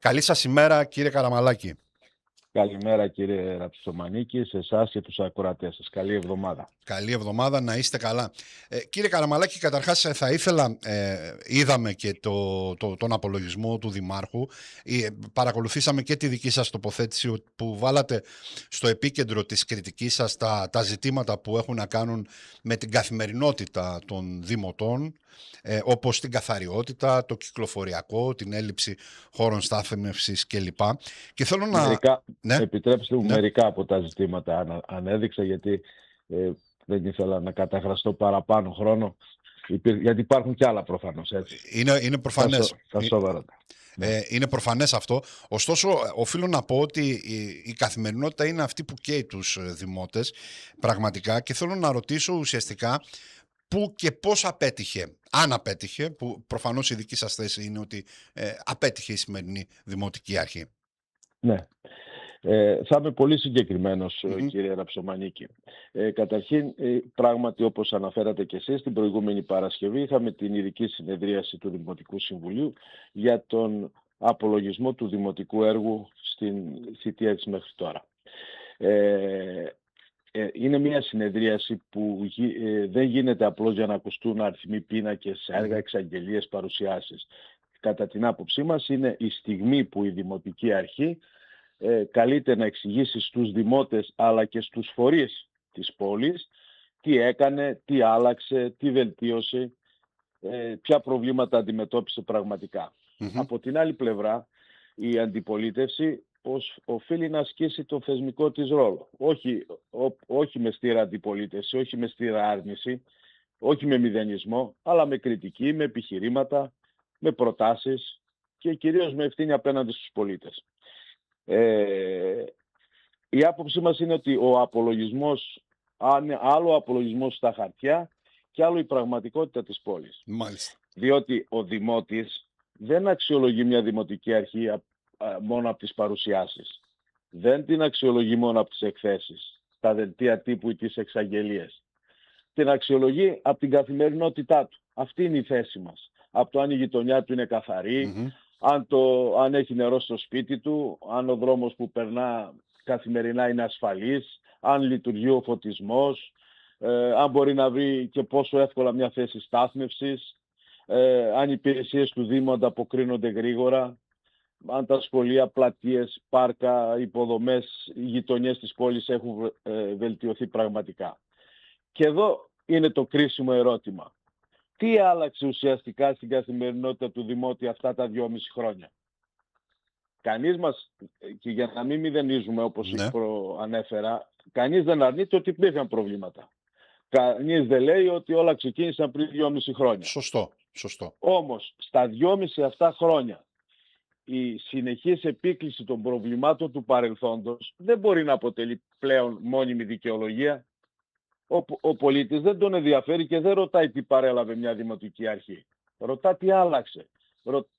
Καλή σας ημέρα, κύριε Καραμαλάκη. Καλημέρα κύριε Ραψομανίκη, σε εσάς και τους ακροατές σας. Καλή εβδομάδα. Καλή εβδομάδα, να είστε καλά. Κύριε Καραμαλάκη, καταρχάς θα ήθελα, είδαμε και τον απολογισμό του Δημάρχου, παρακολουθήσαμε και τη δική σας τοποθέτηση που βάλατε στο επίκεντρο της κριτικής σας τα ζητήματα που έχουν να κάνουν με την καθημερινότητα των δημοτών, όπως την καθαριότητα, το κυκλοφοριακό, την έλλειψη χώρων στάθμευσης κλπ. Και θέλω να... Επιτρέψτε μου μερικά από τα ζητήματα ανέδειξα, γιατί δεν ήθελα να καταχραστώ παραπάνω χρόνο, γιατί υπάρχουν και άλλα προφανώς, έτσι. Είναι προφανές. Είναι προφανές αυτό. Ωστόσο, οφείλω να πω ότι η καθημερινότητα είναι αυτή που καίει τους δημότες πραγματικά, και θέλω να ρωτήσω ουσιαστικά πού και πώς απέτυχε, αν απέτυχε, που προφανώς η δική σας θέση είναι ότι απέτυχε η σημερινή Δημοτική Αρχή. Ναι. Θα είμαι πολύ συγκεκριμένος, κύριε Ραψομανίκη. Καταρχήν, πράγματι, όπως αναφέρατε και εσείς, την προηγούμενη Παρασκευή είχαμε την ειδική συνεδρίαση του Δημοτικού Συμβουλίου για τον απολογισμό του δημοτικού έργου στην θητεία της μέχρι τώρα. Είναι μια συνεδρίαση που δεν γίνεται απλώς για να ακουστούν αριθμοί, πίνακες, έργα, εξαγγελίες, παρουσιάσεις. Κατά την άποψή μας είναι η στιγμή που η Δημοτική Αρχή καλείται να εξηγήσει στους δημότες αλλά και στους φορείς της πόλης τι έκανε, τι άλλαξε, τι βελτίωσε, ποια προβλήματα αντιμετώπισε πραγματικά. Από την άλλη πλευρά, η αντιπολίτευση οφείλει να ασκήσει το θεσμικό της ρόλο. Όχι με στήρα αντιπολίτευση, όχι με στήρα άρνηση, όχι με μηδενισμό, αλλά με κριτική, με επιχειρήματα, με προτάσεις και κυρίως με ευθύνη απέναντι στους πολίτες. Η άποψή μας είναι ότι ο απολογισμός, άλλο ο απολογισμός στα χαρτιά και άλλο η πραγματικότητα της πόλης. Μάλιστα. Διότι ο δημότης δεν αξιολογεί μια δημοτική αρχή μόνο από τις παρουσιάσεις. Δεν την αξιολογεί μόνο από τις εκθέσεις, τα δελτία τύπου ή τις εξαγγελίες. Την αξιολογεί από την καθημερινότητά του. Αυτή είναι η θέση μας. Από το αν η γειτονιά του είναι καθαρή, αν έχει νερό στο σπίτι του, αν ο δρόμος που περνά καθημερινά είναι ασφαλής, αν λειτουργεί ο φωτισμός, αν μπορεί να βρει και πόσο εύκολα μια θέση στάθμευσης, αν οι υπηρεσίες του Δήμου ανταποκρίνονται γρήγορα, αν τα σχολεία, πλατείες, πάρκα, υποδομές, οι γειτονιές της πόλης έχουν βελτιωθεί πραγματικά. Και εδώ είναι το κρίσιμο ερώτημα. Τι άλλαξε ουσιαστικά στην καθημερινότητα του Δημότη αυτά τα 2,5 χρόνια? Κανείς μας, και για να μην μηδενίζουμε όπως προανέφερα, κανείς δεν αρνείται ότι υπήρχαν προβλήματα. Κανείς δεν λέει ότι όλα ξεκίνησαν πριν 2,5 χρόνια. Σωστό. Όμως, στα 2,5 αυτά χρόνια, η συνεχής επίκληση των προβλημάτων του παρελθόντος δεν μπορεί να αποτελεί πλέον μόνιμη δικαιολογία. Ο πολίτης δεν τον ενδιαφέρει και δεν ρωτάει τι παρέλαβε μια δημοτική αρχή. Ρωτά τι άλλαξε.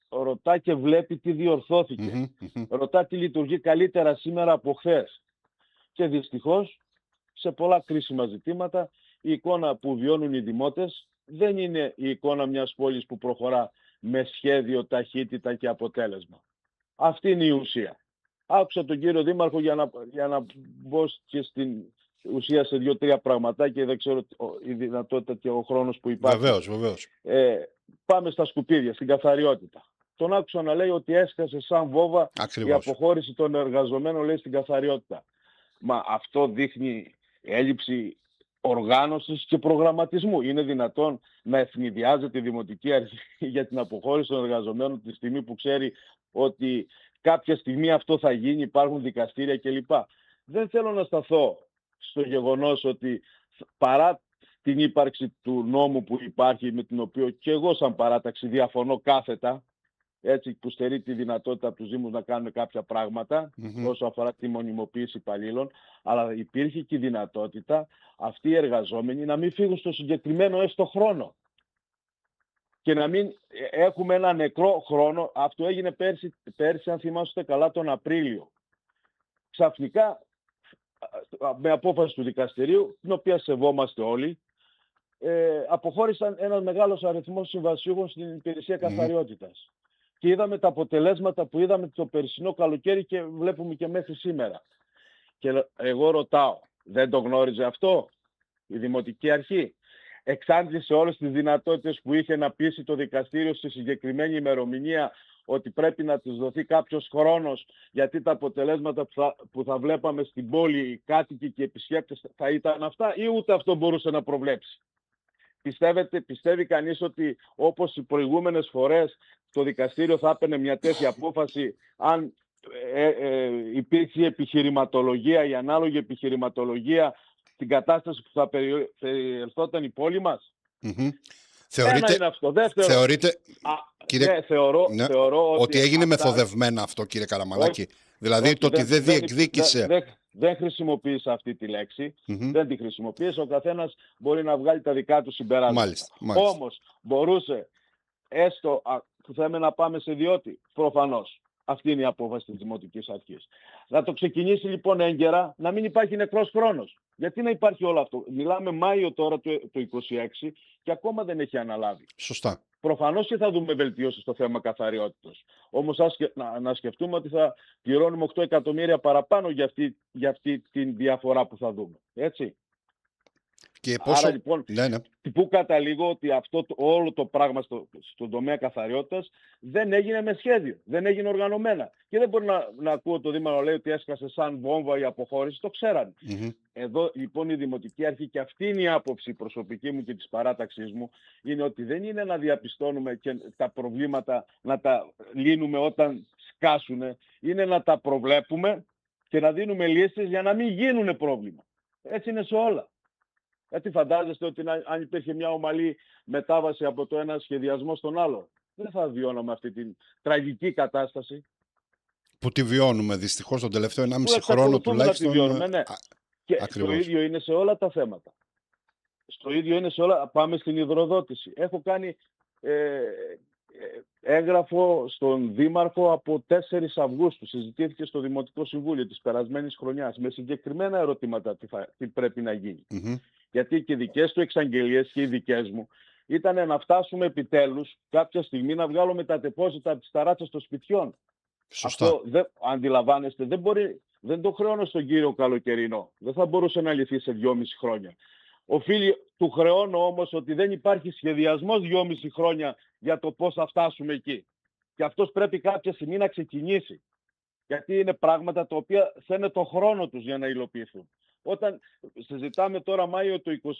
Ρωτά και βλέπει τι διορθώθηκε. Ρωτά τι λειτουργεί καλύτερα σήμερα από χθες. Και δυστυχώς, σε πολλά κρίσιμα ζητήματα, η εικόνα που βιώνουν οι δημότες δεν είναι η εικόνα μιας πόλης που προχωρά με σχέδιο, ταχύτητα και αποτέλεσμα. Αυτή είναι η ουσία. Άκουσα τον κύριο Δήμαρχο για να μπω και στην ουσία σε 2-3 πραγματάκια, δεν ξέρω η δυνατότητα και ο χρόνος που υπάρχει. Βεβαίως. Πάμε στα σκουπίδια, στην καθαριότητα. Τον άκουσα να λέει ότι έσκασε σαν βόβα η αποχώρηση των εργαζομένων, λέει, στην καθαριότητα. Μα αυτό δείχνει έλλειψη οργάνωσης και προγραμματισμού. Είναι δυνατόν να ευνηδιάζεται η Δημοτική Αρχή για την αποχώρηση των εργαζομένων τη στιγμή που ξέρει ότι κάποια στιγμή αυτό θα γίνει, υπάρχουν δικαστήρια κλπ. Δεν θέλω να σταθώ στο γεγονός ότι παρά την ύπαρξη του νόμου που υπάρχει, με την οποίο και εγώ σαν παράταξη διαφωνώ κάθετα, έτσι, που στερεί τη δυνατότητα από τους Δήμους να κάνουν κάποια πράγματα όσο αφορά τη μονιμοποίηση υπαλλήλων, αλλά υπήρχε και η δυνατότητα αυτοί οι εργαζόμενοι να μην φύγουν στο συγκεκριμένο έστω χρόνο και να μην έχουμε ένα νεκρό χρόνο. Αυτό έγινε πέρσι, αν θυμάστε καλά, τον Απρίλιο. Ξαφνικά, με απόφαση του δικαστηρίου, την οποία σεβόμαστε όλοι, αποχώρησαν ένας μεγάλος αριθμός συμβασιούχων στην υπηρεσία καθαριότητας. Και είδαμε τα αποτελέσματα που είδαμε το περσινό καλοκαίρι και βλέπουμε και μέχρι σήμερα. Και εγώ ρωτάω, δεν το γνώριζε αυτό η Δημοτική Αρχή? Εξάντλησε όλες τις δυνατότητες που είχε να πείσει το δικαστήριο στη συγκεκριμένη ημερομηνία ότι πρέπει να της δοθεί κάποιος χρόνος, γιατί τα αποτελέσματα που θα βλέπαμε στην πόλη, οι κάτοικοι και οι επισκέπτες θα ήταν αυτά, ή ούτε αυτό μπορούσε να προβλέψει? Πιστεύει κανείς ότι όπως οι προηγούμενες φορές το δικαστήριο θα έπαιρνε μια τέτοια απόφαση αν υπήρξε η επιχειρηματολογία, η ανάλογη επιχειρηματολογία στην κατάσταση που θα περιελθόταν η πόλη μας? Ένα είναι αυτό. Δεύτερο, κύριε, θεωρώ ότι έγινε μεθοδευμένα αυτό, κύριε Καραμαλάκη. Δηλαδή το ότι δεν διεκδίκησε. Δεν χρησιμοποίησα αυτή τη λέξη. Δεν τη χρησιμοποίησε. Ο καθένας μπορεί να βγάλει τα δικά του συμπεράσματα. Μάλιστα. Όμως μπορούσε έστω που θέλουμε να πάμε σε ιδιώτη, προφανώς. Αυτή είναι η απόφαση της Δημοτικής Αρχής. Να το ξεκινήσει λοιπόν έγκαιρα, να μην υπάρχει νεκρός χρόνος. Γιατί να υπάρχει όλο αυτό? Μιλάμε Μάιο τώρα το 26 και ακόμα δεν έχει αναλάβει. Σωστά. Προφανώς και θα δούμε βελτιώσεις στο θέμα καθαριότητας. Όμως να σκεφτούμε ότι θα πληρώνουμε 8 εκατομμύρια παραπάνω για αυτή τη διαφορά που θα δούμε. Έτσι. Και πόσο... Άρα λοιπόν, πού καταλήγω? Ότι όλο το πράγμα στον τομέα καθαριότητας δεν έγινε με σχέδιο, δεν έγινε οργανωμένα. Και δεν μπορεί να ακούω το Δήμαρχο να λέει ότι έσκασε σαν βόμβα η αποχώρηση, το ξέρανε. Εδώ λοιπόν η Δημοτική Αρχή, και αυτή είναι η άποψη προσωπική μου και της παράταξής μου, είναι ότι δεν είναι να διαπιστώνουμε και τα προβλήματα να τα λύνουμε όταν σκάσουν, είναι να τα προβλέπουμε και να δίνουμε λύσεις για να μην γίνουν πρόβλημα. Έτσι είναι σε όλα. Γιατί φαντάζεστε ότι αν υπήρχε μια ομαλή μετάβαση από το ένα σχεδιασμό στον άλλο, δεν θα βιώναμε αυτή την τραγική κατάσταση. Που τη βιώνουμε δυστυχώς τον τελευταίο 1,5 χρόνο τουλάχιστον. Ναι. Και το ίδιο είναι σε όλα τα θέματα. Στο ίδιο είναι σε όλα. Πάμε στην υδροδότηση. Έχω κάνει έγγραφο στον Δήμαρχο από 4 Αυγούστου. Συζητήθηκε στο Δημοτικό Συμβούλιο της περασμένης χρονιάς με συγκεκριμένα ερωτήματα τι πρέπει να γίνει. Γιατί και οι δικές του εξαγγελίες και οι δικές μου ήταν να φτάσουμε επιτέλους κάποια στιγμή να βγάλουμε τα τεπόζιτα από τις ταράτσες των σπιτιών. Σωστά. Αυτό αντιλαμβάνεστε, δεν το χρεώνω στον κύριο Καλοκαιρινό. Δεν θα μπορούσε να λυθεί σε 2,5 χρόνια. Του χρεώνω όμως ότι δεν υπάρχει σχεδιασμός 2,5 χρόνια για το πώς θα φτάσουμε εκεί. Και αυτός πρέπει κάποια στιγμή να ξεκινήσει. Γιατί είναι πράγματα τα οποία θέλουν το χρόνο τους για να υλοποιηθούν. Όταν συζητάμε τώρα Μάιο του 26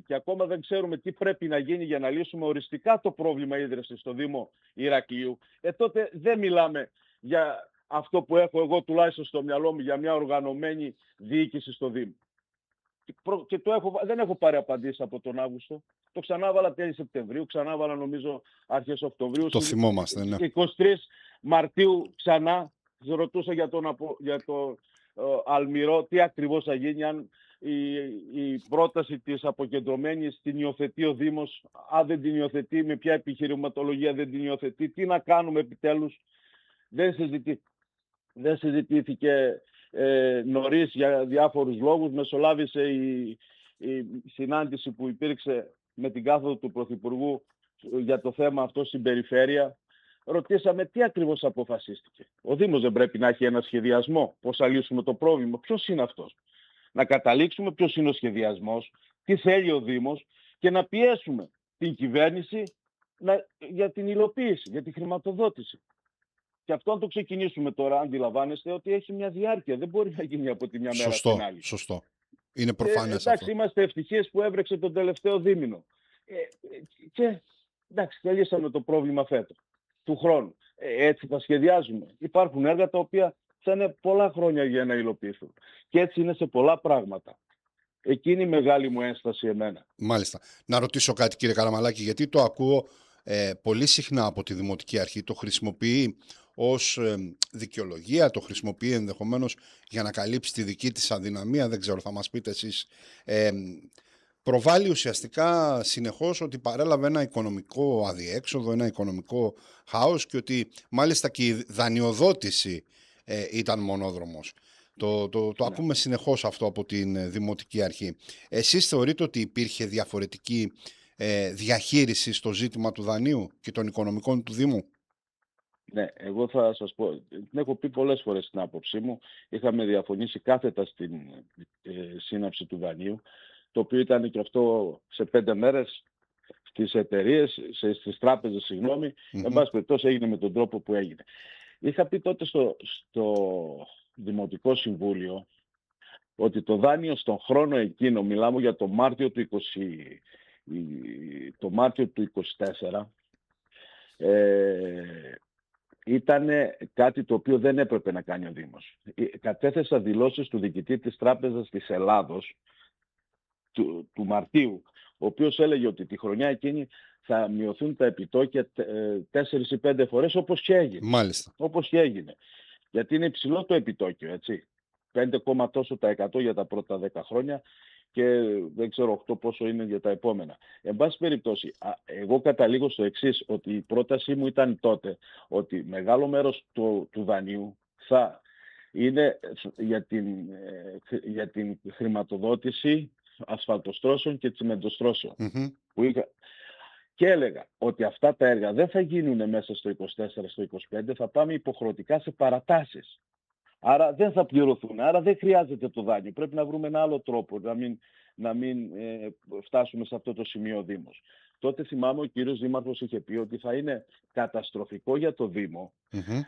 και ακόμα δεν ξέρουμε τι πρέπει να γίνει για να λύσουμε οριστικά το πρόβλημα ίδρυυσης στο Δήμο Ηρακλείου, τότε δεν μιλάμε για αυτό που έχω εγώ τουλάχιστον στο μυαλό μου, για μια οργανωμένη διοίκηση στο Δήμο. Και δεν έχω πάρει απαντήσεις από τον Αύγουστο. Το ξανάβαλα τέλη Σεπτεμβρίου, ξανάβαλα νομίζω αρχές Οκτωβρίου. Το θυμόμαστε, ναι. 23 Μαρτίου ξανά ρωτούσα για το Αλμυρό τι ακριβώς θα γίνει, αν η πρόταση της αποκεντρωμένης την υιοθετεί ο Δήμος, αν δεν την υιοθετεί, με ποια επιχειρηματολογία δεν την υιοθετεί, τι να κάνουμε επιτέλους. Δεν συζητήθηκε νωρίς για διάφορους λόγους. Μεσολάβησε η συνάντηση που υπήρξε με την κάθοδο του Πρωθυπουργού για το θέμα αυτό στην περιφέρεια. Ρωτήσαμε τι ακριβώς αποφασίστηκε. Ο Δήμος δεν πρέπει να έχει ένα σχεδιασμό πώς θα λύσουμε το πρόβλημα? Ποιος είναι αυτός? Να καταλήξουμε ποιος είναι ο σχεδιασμός, τι θέλει ο Δήμος και να πιέσουμε την κυβέρνηση για την υλοποίηση, για τη χρηματοδότηση. Και αυτό αν το ξεκινήσουμε τώρα, αντιλαμβάνεστε ότι έχει μια διάρκεια. Δεν μπορεί να γίνει από τη μια μέρα στην άλλη. Σωστό. Είναι προφανές αυτό. Εντάξει, είμαστε ευτυχείς που έβρεξε τον τελευταίο δίμηνο. Και εντάξει, τελειώσαμε το πρόβλημα φέτος, του χρόνου. Έτσι θα σχεδιάζουμε. Υπάρχουν έργα τα οποία θα είναι πολλά χρόνια για να υλοποιηθούν. Και έτσι είναι σε πολλά πράγματα. Εκείνη η μεγάλη μου ένσταση εμένα. Μάλιστα. Να ρωτήσω κάτι, κύριε Καραμαλάκη, γιατί το ακούω πολύ συχνά από τη Δημοτική Αρχή, το χρησιμοποιεί ως δικαιολογία, το χρησιμοποιεί ενδεχομένως για να καλύψει τη δική της αδυναμία, δεν ξέρω, θα μας πείτε εσείς. Προβάλλει ουσιαστικά συνεχώς ότι παρέλαβε ένα οικονομικό αδιέξοδο, ένα οικονομικό χάος και ότι μάλιστα και η δανειοδότηση ήταν μονόδρομος. Το ακούμε συνεχώς αυτό από την Δημοτική Αρχή. Εσείς θεωρείτε ότι υπήρχε διαφορετική διαχείριση στο ζήτημα του δανείου και των οικονομικών του Δήμου? Ναι, εγώ θα σας πω, την έχω πει πολλές φορές την άποψή μου. Είχαμε διαφωνήσει κάθετα στην σύναψη του δανείου, το οποίο ήταν και αυτό σε 5 μέρες στις εταιρείες, στις τράπεζες, συγγνώμη. Εν πάση περιπτώσει έγινε με τον τρόπο που έγινε. Είχα πει τότε στο Δημοτικό Συμβούλιο ότι το δάνειο στον χρόνο εκείνο, μιλάμε για το Μάρτιο του 24, ήταν κάτι το οποίο δεν έπρεπε να κάνει ο Δήμος. Κατέθεσα δηλώσεις του διοικητή της Τράπεζας της Ελλάδος του Μαρτίου, ο οποίος έλεγε ότι τη χρονιά εκείνη θα μειωθούν τα επιτόκια 4 ή 5 φορές, όπως και έγινε. Μάλιστα. Όπως και έγινε. Γιατί είναι υψηλό το επιτόκιο, έτσι. 5, τόσο τα 100 για τα πρώτα 10 χρόνια και δεν ξέρω 8 πόσο είναι για τα επόμενα. Εν πάση περιπτώσει, εγώ καταλήγω στο εξής, ότι η πρότασή μου ήταν τότε ότι μεγάλο μέρος του δανείου θα είναι για την χρηματοδότηση ασφαλτοστρώσεων και τσιμεντοστρώσεων. Και έλεγα ότι αυτά τα έργα δεν θα γίνουν μέσα στο 24, στο 25, θα πάμε υποχρεωτικά σε παρατάσεις. Άρα δεν θα πληρωθούν, άρα δεν χρειάζεται το δάνειο. Πρέπει να βρούμε ένα άλλο τρόπο, να μην φτάσουμε σε αυτό το σημείο ο Δήμος. Τότε θυμάμαι ο κύριος Δήμαρχος είχε πει ότι θα είναι καταστροφικό για το Δήμο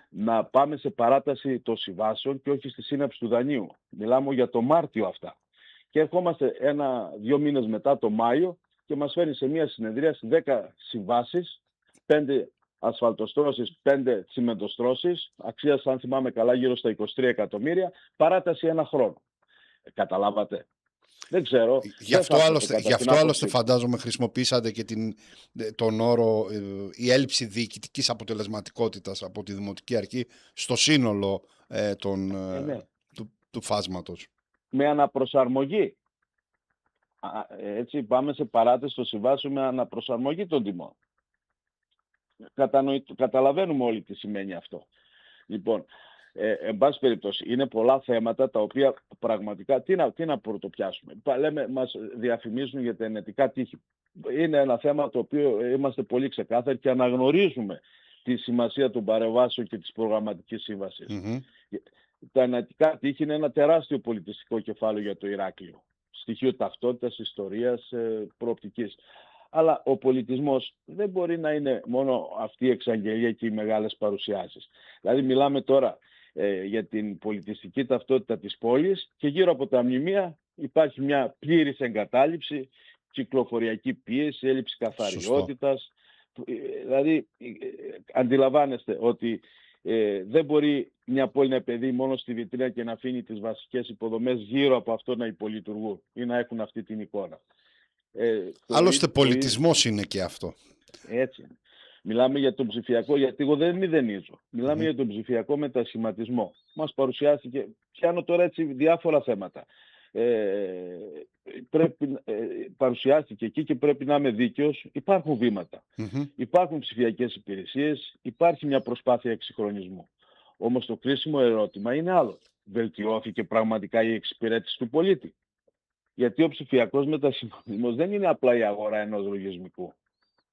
να πάμε σε παράταση των συμβάσεων και όχι στη σύναψη του δανείου. Μιλάμε για το Μάρτιο αυτά. Και ερχόμαστε 1-2 μήνες μετά το Μάιο και μας φέρνει σε μια συνεδρία 10 συμβάσεις, 5 ασφαλτοστρώσεις, 5 τσιμεντοστρώσεις, αξίας, αν θυμάμαι καλά, γύρω στα 23 εκατομμύρια, παράταση 1 χρόνο. Καταλάβατε. Δεν ξέρω. Γι' αυτό άλλωστε φαντάζομαι χρησιμοποίησατε και τον όρο η έλλειψη διοικητικής αποτελεσματικότητας από τη Δημοτική Αρχή στο σύνολο του φάσματος. Με αναπροσαρμογή. Έτσι πάμε σε παράταση στο συμβάσιο με αναπροσαρμογή των τιμών. Καταλαβαίνουμε όλοι τι σημαίνει αυτό. Λοιπόν, εν πάση περιπτώσει, είναι πολλά θέματα τα οποία πραγματικά, τι να πρωτοπιάσουμε. Λέμε, μας διαφημίζουν για τα ενετικά τείχη. Είναι ένα θέμα το οποίο είμαστε πολύ ξεκάθαροι και αναγνωρίζουμε τη σημασία των παρεμβάσεων και της προγραμματικής σύμβασης. Τα ενετικά τείχη είναι ένα τεράστιο πολιτιστικό κεφάλαιο για το Ηράκλειο. Στοιχείο ταυτότητας, ιστορίας, προοπτικής. Αλλά ο πολιτισμός δεν μπορεί να είναι μόνο αυτή η εξαγγελία και οι μεγάλες παρουσιάσεις. Δηλαδή μιλάμε τώρα για την πολιτιστική ταυτότητα της πόλης και γύρω από τα μνημεία υπάρχει μια πλήρης εγκατάλειψη, κυκλοφοριακή πίεση, έλλειψη καθαριότητας. Δηλαδή αντιλαμβάνεστε ότι δεν μπορεί μια πόλη να επενδύει μόνο στη βιτρίνα και να αφήνει τις βασικές υποδομές γύρω από αυτό να υπολειτουργούν ή να έχουν αυτή την εικόνα. Άλλωστε πολιτισμός είναι και αυτό. Έτσι. Μιλάμε για τον ψηφιακό, γιατί εγώ δεν μηδενίζω. Μιλάμε για τον ψηφιακό μετασχηματισμό. Μας παρουσιάστηκε, πιάνω τώρα έτσι διάφορα θέματα. Παρουσιάστηκε εκεί και πρέπει να είμαι δίκαιος. Υπάρχουν βήματα. Υπάρχουν ψηφιακές υπηρεσίες, υπάρχει μια προσπάθεια εξυγχρονισμού. Όμως το κρίσιμο ερώτημα είναι άλλο. Βελτιώθηκε πραγματικά η εξυπηρέτηση του πολίτη? Γιατί ο ψηφιακός μετασχηματισμός δεν είναι απλά η αγορά ενός λογισμικού.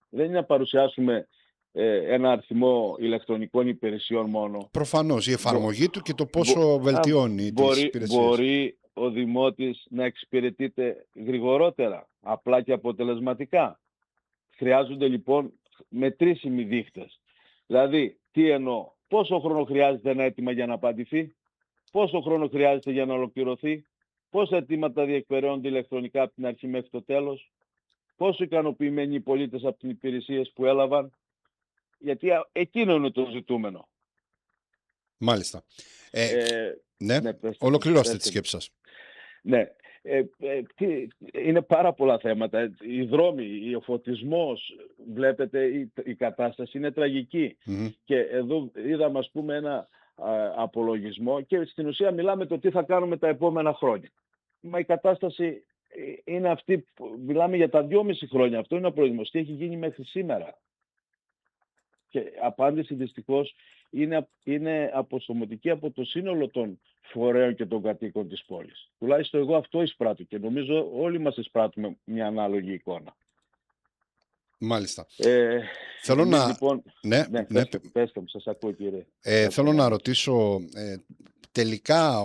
Δεν είναι να παρουσιάσουμε ένα αριθμό ηλεκτρονικών υπηρεσιών μόνο. Προφανώς η εφαρμογή του και το πόσο βελτιώνει τις υπηρεσίες. Μπορεί ο Δημότης να εξυπηρετείται γρηγορότερα, απλά και αποτελεσματικά. Χρειάζονται λοιπόν μετρήσιμοι δείχτες. Δηλαδή, τι εννοώ? Πόσο χρόνο χρειάζεται ένα αίτημα για να απαντηθεί? Πόσο χρόνο χρειάζεται για να ολοκληρωθεί? Πόσα αιτήματα διεκπεραιώνονται ηλεκτρονικά από την αρχή μέχρι το τέλος? Πόσο ικανοποιημένοι οι πολίτες από τις υπηρεσίες που έλαβαν? Γιατί εκείνο είναι το ζητούμενο. Μάλιστα. Ναι, ολοκληρώστε τη σκέψη σας. Ναι. Είναι πάρα πολλά θέματα. Οι δρόμοι, ο φωτισμός, βλέπετε η κατάσταση είναι τραγική. Και εδώ είδαμε ας πούμε ένα απολογισμό και στην ουσία μιλάμε το τι θα κάνουμε τα επόμενα χρόνια. Μα η κατάσταση είναι αυτή, μιλάμε για τα 2,5 χρόνια. Αυτό είναι ο προορισμός. Τι έχει γίνει μέχρι σήμερα? Και απάντηση δυστυχώς είναι αποστομωτική από το σύνολο των φορέων και των κατοίκων της πόλης. Τουλάχιστον εγώ αυτό εισπράττω και νομίζω όλοι μας εισπράττουμε μια ανάλογη εικόνα. Μάλιστα. Ε, Θέλω εμείς, να... λοιπόν, Ναι, ναι, ναι. πέστε μου, σας ακούω, κύριε. Θέλω να ρωτήσω, τελικά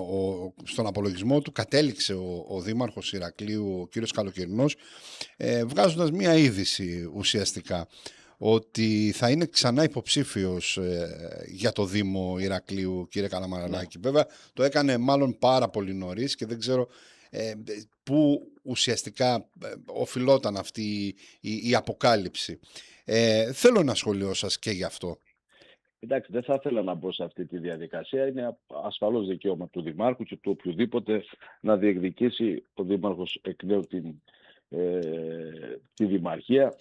στον απολογισμό του κατέληξε ο Δήμαρχος Ηρακλείου, ο κύριος Καλοκαιρινός, βγάζοντας μία είδηση ουσιαστικά, ότι θα είναι ξανά υποψήφιος για το Δήμο Ηρακλείου, κύριε Καραμαλάκη. Ναι. Βέβαια το έκανε μάλλον πάρα πολύ νωρίς και δεν ξέρω πού ουσιαστικά οφειλόταν αυτή η αποκάλυψη. Θέλω ένα σχόλιο σας και γι' αυτό. Εντάξει, δεν θα ήθελα να μπω σε αυτή τη διαδικασία. Είναι ασφαλώς δικαίωμα του Δημάρχου και του οποιοδήποτε να διεκδικήσει ο Δήμαρχος εκ νέου τη Δημαρχία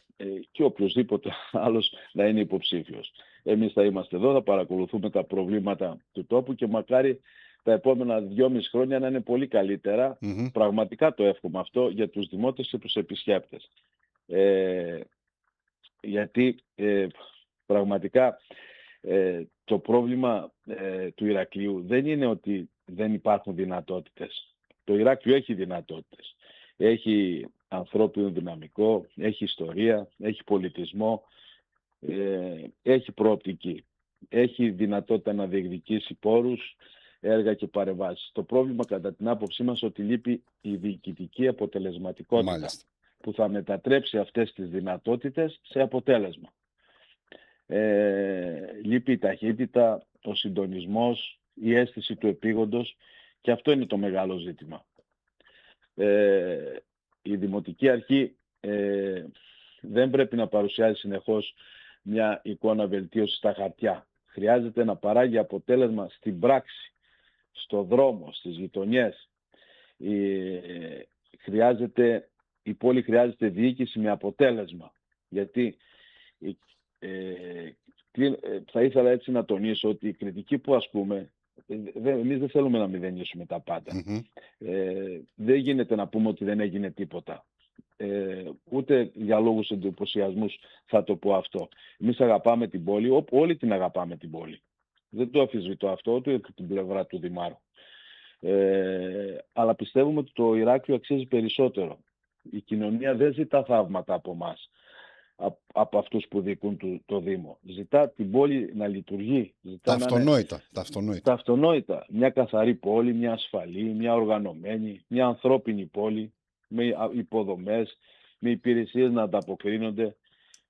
και οποιοδήποτε άλλος να είναι υποψήφιος. Εμείς θα είμαστε εδώ, θα παρακολουθούμε τα προβλήματα του τόπου και μακάρι τα επόμενα 2,5 χρόνια να είναι πολύ καλύτερα. Πραγματικά το εύχομαι αυτό για τους δημότες και τους επισκέπτες. Γιατί πραγματικά το πρόβλημα του Ηρακλείου δεν είναι ότι δεν υπάρχουν δυνατότητες. Το Ηράκλειο έχει δυνατότητες. Έχει ανθρώπινο δυναμικό, έχει ιστορία, έχει πολιτισμό, έχει προοπτική. Έχει δυνατότητα να διεκδικήσει πόρους, έργα και παρεμβάσεις. Το πρόβλημα κατά την άποψή μας ότι λείπει η διοικητική αποτελεσματικότητα. Μάλιστα. Που θα μετατρέψει αυτές τις δυνατότητες σε αποτέλεσμα. Λείπει η ταχύτητα, ο συντονισμός, η αίσθηση του επίγοντος και αυτό είναι το μεγάλο ζήτημα. Η Δημοτική Αρχή δεν πρέπει να παρουσιάζει συνεχώς μια εικόνα βελτίωσης στα χαρτιά. Χρειάζεται να παράγει αποτέλεσμα στην πράξη, στο δρόμο, στις γειτονιές. Η πόλη χρειάζεται διοίκηση με αποτέλεσμα. Γιατί θα ήθελα έτσι να τονίσω ότι η κριτική που ασκούμε, εμείς δεν θέλουμε να μηδενίσουμε τα πάντα. Δεν γίνεται να πούμε ότι δεν έγινε τίποτα. Ούτε για λόγους εντυπωσιασμούς θα το πω αυτό. Εμείς αγαπάμε την πόλη, όλοι την αγαπάμε την πόλη. Δεν το αμφισβητώ αυτό, ούτε την πλευρά του Δημάρχου. Αλλά πιστεύουμε ότι το Ηράκλειο αξίζει περισσότερο. Η κοινωνία δεν ζητά θαύματα από εμάς, από αυτούς που διοικούν το Δήμο. Ζητά την πόλη να λειτουργεί. Τα αυτονόητα. Μια καθαρή πόλη, μια ασφαλή, μια οργανωμένη, μια ανθρώπινη πόλη, με υποδομές, με υπηρεσίες να ανταποκρίνονται,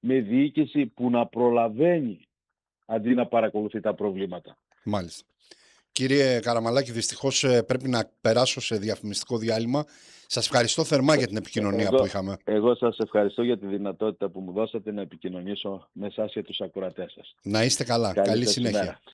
με διοίκηση που να προλαβαίνει αντί να παρακολουθεί τα προβλήματα. Μάλιστα. Κύριε Καραμαλάκη, δυστυχώς πρέπει να περάσω σε διαφημιστικό διάλειμμα. Σας ευχαριστώ θερμά για την επικοινωνία που είχαμε. Εγώ σας ευχαριστώ για τη δυνατότητα που μου δώσατε να επικοινωνήσω με εσάς και τους ακροατές σας. Να είστε καλά. Καλή συνέχεια.